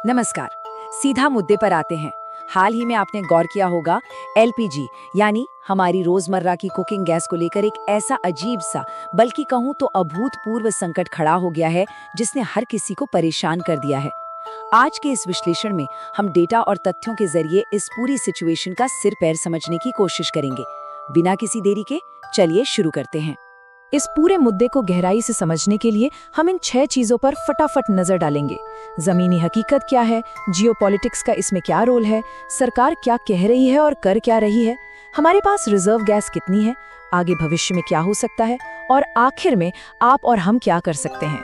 नमस्कार। सीधा मुद्दे पर आते हैं। हाल ही में आपने गौर किया होगा, एलपीजी यानी हमारी रोजमर्रा की कुकिंग गैस को लेकर एक ऐसा अजीब सा, बल्कि कहूँ तो अभूतपूर्व संकट खड़ा हो गया है, जिसने हर किसी को परेशान कर दिया है। आज के इस विश्लेषण में हम डेटा और तथ्यों के जरिए इस पूरी सिचुएशन का सिर पैर समझने की कोशिश करेंगे। बिना किसी देरी के चलिए शुरू करते हैं। इस पूरे मुद्दे को गहराई से समझने के लिए हम इन 6 चीजों पर फटाफट नजर डालेंगे। जमीनी हकीकत क्या है, जियोपॉलिटिक्स का इसमें क्या रोल है, सरकार क्या कह रही है और कर क्या रही है, हमारे पास रिजर्व गैस कितनी है, आगे भविष्य में क्या हो सकता है, और आखिर में आप और हम क्या कर सकते हैं।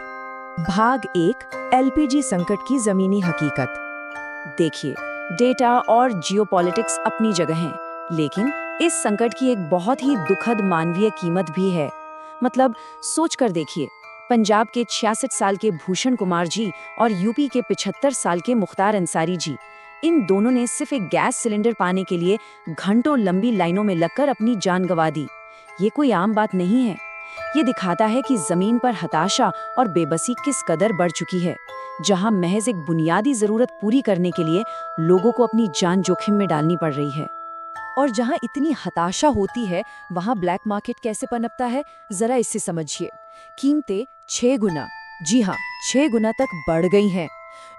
भाग 1, एलपीजी संकट की जमीनी हकीकत। देखिए, डेटा और जियोपॉलिटिक्स अपनी जगह हैं, लेकिन इस संकट की एक बहुत ही दुखद मानवीय कीमत भी है। मतलब सोच कर देखिए, पंजाब के 66 साल के भूषण कुमार जी और यूपी के 75 साल के मुख्तार अंसारी जी, इन दोनों ने सिर्फ एक गैस सिलेंडर पाने के लिए घंटों लंबी लाइनों में लगकर अपनी जान गंवा दी। ये कोई आम बात नहीं है। ये दिखाता है कि जमीन पर हताशा और बेबसी किस कदर बढ़ चुकी है, जहां महज एक बुनियादी जरूरत पूरी करने के लिए लोगों को अपनी जान जोखिम में डालनी पड़ रही है। और जहां इतनी हताशा होती है, वहां ब्लैक मार्केट कैसे पनपता है, जरा इससे समझिए। कीमतें 6 गुना, जी हाँ, 6 गुना तक बढ़ गई हैं।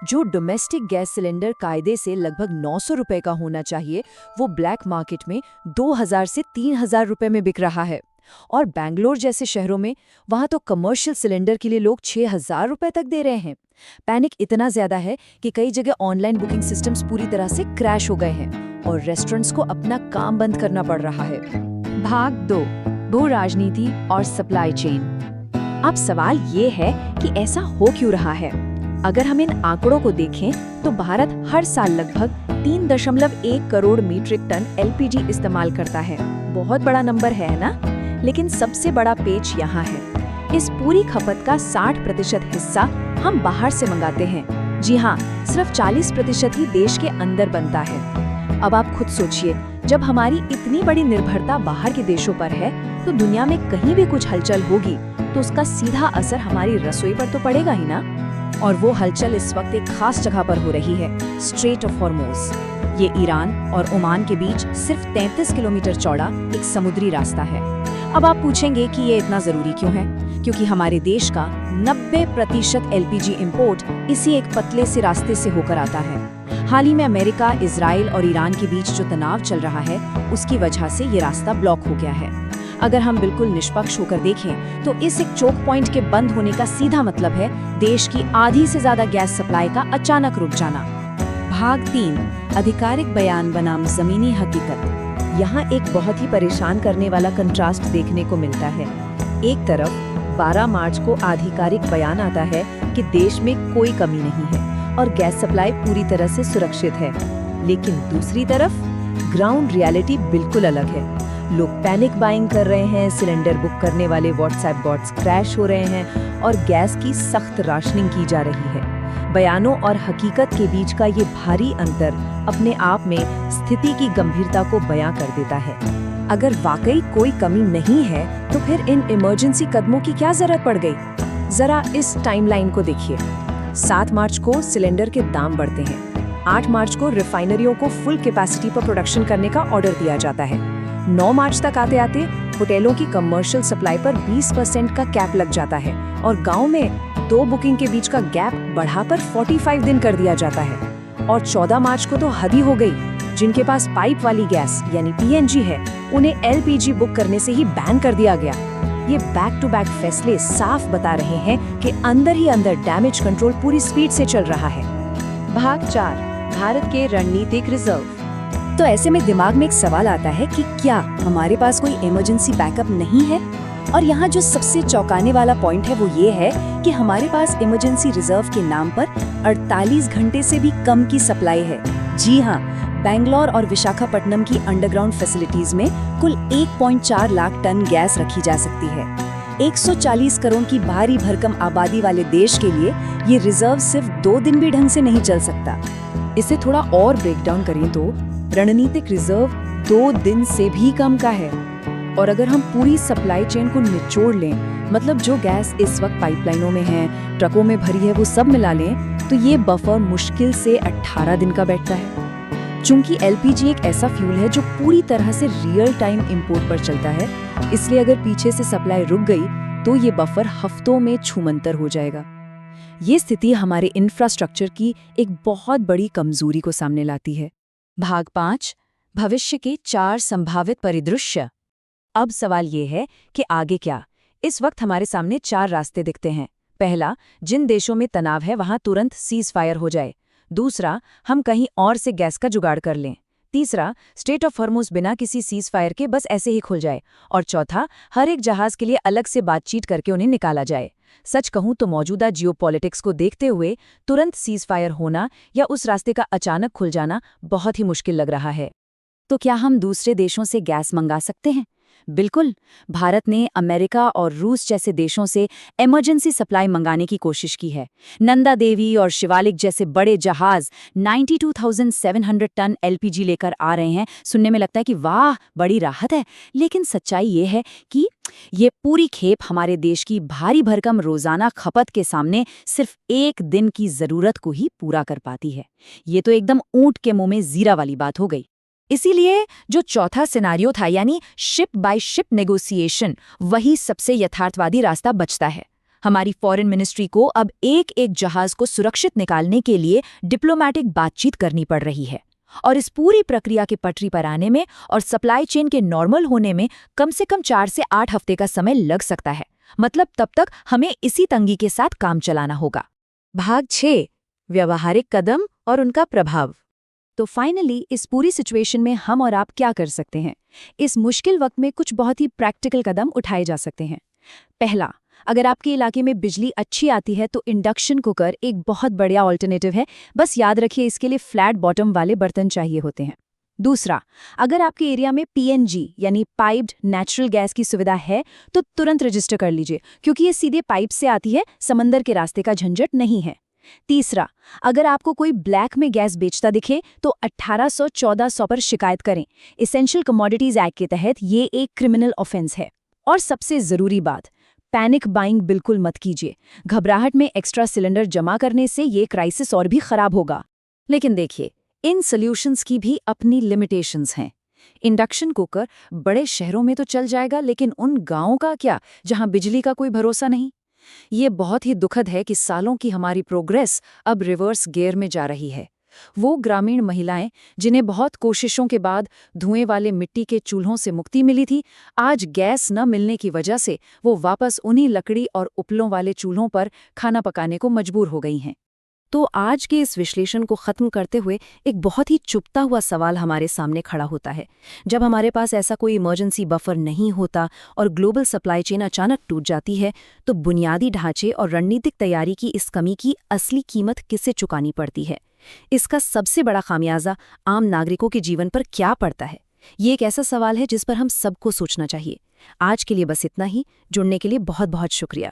जो डोमेस्टिक गैस सिलेंडर कायदे से लगभग 900 रुपए का होना चाहिए, वो ब्लैक मार्केट में 2000 से 3000 रुपए में बिक रहा है। और बैंगलोर जैसे शहरों में वहां तो कमर्शियल सिलेंडर के लिए लोग 6000 रुपए तक दे रहे हैं। पैनिक इतना ज्यादा है कि कई जगह ऑनलाइन बुकिंग सिस्टम्स पूरी तरह से क्रैश हो गए हैं और रेस्टोरेंट्स को अपना काम बंद करना पड़ रहा है। भाग 2, भू राजनीति और सप्लाई चेन। अब सवाल ये है कि ऐसा हो क्यों रहा है। अगर हम इन आंकड़ों को देखें तो भारत हर साल लगभग 3.1 करोड़ मीट्रिक टन एलपीजी इस्तेमाल करता है। बहुत बड़ा नंबर है ना? लेकिन सबसे बड़ा पेच यहाँ है, इस पूरी खपत का 60% हिस्सा हम बाहर से मंगाते हैं। जी हाँ, सिर्फ 40% ही देश के अंदर बनता है। अब आप खुद सोचिए, जब हमारी इतनी बड़ी निर्भरता बाहर के देशों पर है, तो दुनिया में कहीं भी कुछ हलचल होगी तो उसका सीधा असर हमारी रसोई पर तो पड़ेगा ही ना। और वो हलचल इस वक्त एक खास जगह पर हो रही है, स्ट्रेट ऑफ हॉर्मुज। ये ईरान और ओमान के बीच सिर्फ 33 किलोमीटर चौड़ा एक समुद्री रास्ता है। अब आप पूछेंगे कि ये इतना जरूरी क्यों है? क्योंकि हमारे देश का 90% एलपीजी इंपोर्ट इसी एक पतले से रास्ते से होकर आता है। हाल ही में अमेरिका, इजराइल और ईरान के बीच जो तनाव चल रहा है, उसकी वजह से ये रास्ता ब्लॉक हो गया है। अगर हम बिल्कुल निष्पक्ष होकर देखें तो इस एक चोक पॉइंट के बंद होने का सीधा मतलब है देश की आधी से ज्यादा गैस सप्लाई का अचानक रुक जाना। भाग 3, आधिकारिक बयान बनाम जमीनी हकीकत। यहाँ एक बहुत ही परेशान करने वाला कंट्रास्ट देखने को मिलता है। एक तरफ 12 मार्च को आधिकारिक बयान आता है कि देश में कोई कमी नहीं है और गैस सप्लाई पूरी तरह से सुरक्षित है, लेकिन दूसरी तरफ ग्राउंड रियलिटी बिल्कुल अलग है। लोग पैनिक बाइंग कर रहे हैं, सिलेंडर बुक करने वाले व्हाट्सएप बॉट्स क्रैश हो रहे हैं और गैस की सख्त राशनिंग की जा रही है। बयानों और हकीकत के बीच का ये भारी अंतर अपने आप में स्थिति की गंभीरता को बयां कर देता है। अगर वाकई कोई कमी नहीं है तो फिर इन इमरजेंसी कदमों की क्या जरूरत पड़ गई? जरा इस टाइमलाइन को देखिए। 7 मार्च को सिलेंडर के दाम बढ़ते हैं। 8 मार्च को रिफाइनरियों को फुल कैपेसिटी पर प्रोडक्शन करने का ऑर्डर दिया जाता है। 9 मार्च तक आते आते होटलों की कमर्शियल सप्लाई पर 20% का कैप लग जाता है और गांव में 2 बुकिंग के बीच का गैप बढ़ाकर 45 दिन कर दिया जाता है। और 14 मार्च को तो हद ही हो गई। जिनके पास पाइप वाली गैस यानी पीएनजी है, उन्हें एलपीजी बुक करने से ही बैन कर दिया गया। ये बैक टू बैक फैसले साफ बता रहे हैं कि अंदर ही अंदर डैमेज कंट्रोल पूरी स्पीड से चल रहा है। भाग 4, भारत के रणनीतिक रिजर्व। तो ऐसे में दिमाग में एक सवाल आता है कि क्या हमारे पास कोई इमरजेंसी बैकअप नहीं है? और यहाँ जो सबसे चौंकाने वाला पॉइंट है वो ये है कि हमारे पास इमरजेंसी रिजर्व के नाम पर 48 घंटे से भी कम की सप्लाई है। जी हाँ, बेंगलोर और विशाखापट्टनम की अंडरग्राउंड फैसिलिटीज में कुल 1.4 लाख टन गैस रखी जा सकती है। 140 करोड़ की भारी भरकम आबादी वाले देश के लिए ये रिजर्व सिर्फ 2 दिन भी ढंग से नहीं चल सकता। इसे थोड़ा और ब्रेक डाउन करें तो रणनीतिक रिजर्व 2 दिन से भी कम का है। और अगर हम पूरी सप्लाई चेन को निचोड़ लें, मतलब जो गैस इस वक्त पाइपलाइनों में है, ट्रकों में भरी है, वो सब मिला लें, तो ये बफर मुश्किल से 18 दिन का बैठता है। चूंकि एलपीजी एक ऐसा फ्यूल है जो पूरी तरह से रियल टाइम इंपोर्ट पर चलता है, इसलिए अगर पीछे से सप्लाई रुक गई तो ये बफर हफ्तों में छूमंतर हो जाएगा। ये स्थिति हमारे इंफ्रास्ट्रक्चर की एक बहुत बड़ी कमजोरी को सामने लाती है। भाग 5, भविष्य के 4 संभावित परिदृश्य। अब सवाल ये है कि आगे क्या? इस वक्त हमारे सामने 4 रास्ते दिखते हैं। पहला, जिन देशों में तनाव है वहां तुरंत सीज फायर हो जाए। दूसरा, हम कहीं और से गैस का जुगाड़ कर लें। तीसरा, स्ट्रेट ऑफ हॉर्मुज बिना किसी सीज फायर के बस ऐसे ही खुल जाए। और चौथा, हर एक जहाज के लिए अलग से बातचीत करके उन्हें निकाला जाए। सच कहूं तो मौजूदा जियोपॉलिटिक्स को देखते हुए तुरंत सीज फायर होना या उस रास्ते का अचानक खुल जाना बहुत ही मुश्किल लग रहा है। तो क्या हम दूसरे देशों से गैस मंगा सकते हैं? बिल्कुल। भारत ने अमेरिका और रूस जैसे देशों से इमरजेंसी सप्लाई मंगाने की कोशिश की है। नंदा देवी और शिवालिक जैसे बड़े जहाज 92,700 टन एलपीजी लेकर आ रहे हैं। सुनने में लगता है कि वाह, बड़ी राहत है, लेकिन सच्चाई ये है कि ये पूरी खेप हमारे देश की भारी भरकम रोजाना खपत के सामने सिर्फ एक दिन की जरूरत को ही पूरा कर पाती है। ये तो एकदम ऊंट के मुंह में जीरा वाली बात हो गई। इसीलिए जो चौथा सिनारियो था, यानी शिप बाय शिप नेगोशिएशन, वही सबसे यथार्थवादी रास्ता बचता है। हमारी फॉरेन मिनिस्ट्री को अब एक एक जहाज को सुरक्षित निकालने के लिए डिप्लोमैटिक बातचीत करनी पड़ रही है। और इस पूरी प्रक्रिया के पटरी पर आने में और सप्लाई चेन के नॉर्मल होने में कम से कम 4 से 8 हफ्ते का समय लग सकता है। मतलब तब तक हमें इसी तंगी के साथ काम चलाना होगा। भाग 6, व्यवहारिक कदम और उनका प्रभाव। तो फाइनली इस पूरी सिचुएशन में हम और आप क्या कर सकते हैं? इस मुश्किल वक्त में कुछ बहुत ही प्रैक्टिकल कदम उठाए जा सकते हैं। पहला, अगर आपके इलाके में बिजली अच्छी आती है तो इंडक्शन कुकर एक बहुत बढ़िया ऑल्टरनेटिव है। बस याद रखिए, इसके लिए फ्लैट बॉटम वाले बर्तन चाहिए होते हैं। दूसरा, अगर आपके एरिया में पीएनजी यानी पाइप्ड नेचुरल गैस की सुविधा है तो तुरंत रजिस्टर कर लीजिए, क्योंकि ये सीधे पाइप से आती है, समंदर के रास्ते का झंझट नहीं है। तीसरा, अगर आपको कोई ब्लैक में गैस बेचता दिखे तो 1800-1400 पर शिकायत करें। एसेंशियल कमोडिटीज एक्ट के तहत ये एक क्रिमिनल ऑफेंस है। और सबसे जरूरी बात, पैनिक बाइंग बिल्कुल मत कीजिए। घबराहट में एक्स्ट्रा सिलेंडर जमा करने से ये क्राइसिस और भी खराब होगा। लेकिन देखिए, इन सॉल्यूशंस की भी अपनी लिमिटेशंस हैं। इंडक्शन कुकर बड़े शहरों में तो चल जाएगा, लेकिन उन गांवों का क्या जहां बिजली का कोई भरोसा नहीं? ये बहुत ही दुखद है कि सालों की हमारी प्रोग्रेस अब रिवर्स गियर में जा रही है। वो ग्रामीण महिलाएं जिन्हें बहुत कोशिशों के बाद धुएं वाले मिट्टी के चूल्हों से मुक्ति मिली थी, आज गैस न मिलने की वजह से वो वापस उन्हीं लकड़ी और उपलों वाले चूल्हों पर खाना पकाने को मजबूर हो गई हैं। तो आज के इस विश्लेषण को खत्म करते हुए एक बहुत ही चुभता हुआ सवाल हमारे सामने खड़ा होता है। जब हमारे पास ऐसा कोई इमरजेंसी बफर नहीं होता और ग्लोबल सप्लाई चेन अचानक टूट जाती है, तो बुनियादी ढांचे और रणनीतिक तैयारी की इस कमी की असली कीमत किसे चुकानी पड़ती है? इसका सबसे बड़ा खामियाजा आम नागरिकों के जीवन पर क्या पड़ता है? ये एक ऐसा सवाल है जिस पर हम सबको सोचना चाहिए। आज के लिए बस इतना ही। जुड़ने के लिए बहुत बहुत शुक्रिया।